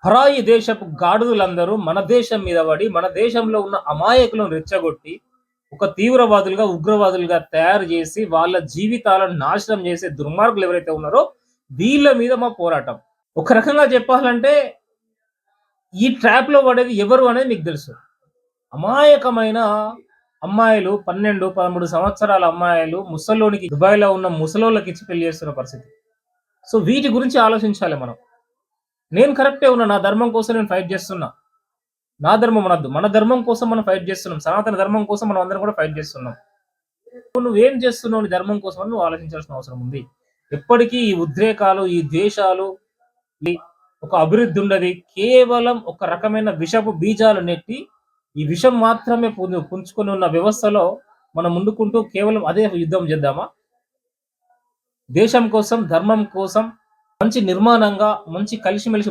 పరాయి దేశపు గాడుదలందరూ మన దేశం మీద పడి, మన దేశంలో ఉన్న అమాయకులను రెచ్చగొట్టి, ఒక తీవ్రవాదులుగా, ఉగ్రవాదులుగా తయారు చేసి, వాళ్ళ జీవితాలను నాశనం చేసే దుర్మార్గులు ఎవరైతే ఉన్నారో, వీళ్ళ మీద మా పోరాటం. ఒక రకంగా చెప్పాలంటే, ఈ ట్రాప్‌లో పడేది ఎవరు అనేది మీకు తెలుసు. అమాయకమైన అమ్మాయిలు 12, 13 సంవత్సరాల అమ్మాయిలు ముసలోనికి దుబాయ్‌లో ఉన్న ముసలోళ్ళకిచ్చి పెళ్లి చేస్తున్న పరిస్థితి. సో, వీటి గురించి ఆలోచించాలి మనం. నేను కరెక్టే ఉన్నా. నా ధర్మం కోసం నేను ఫైట్ చేస్తున్నా. నా ధర్మం అనొద్దు. మన ధర్మం కోసం మనం ఫైట్ చేస్తున్నాం. సనాతన ధర్మం కోసం మనం అందరం కూడా ఫైట్ చేస్తున్నాం. నువ్వేం చేస్తున్నావు నీ ధర్మం కోసం అని నువ్వు ఆలోచించాల్సిన అవసరం ఉంది. ఎప్పటికీ ఈ ఉద్రేకాలు, ఈ ద్వేషాలు, ఈ ఒక అభివృద్ధి ఉండది. కేవలం ఒక రకమైన విషపు బీజాలు నెట్టి, ఈ విషం మాత్రమే పుంజుకొని ఉన్న వ్యవస్థలో మనం ముందుకుంటూ కేవలం అదే యుద్ధం చేద్దామా? దేశం కోసం, ధర్మం కోసం మంచి నిర్మాణంగా, మంచి కలిసిమెలిసి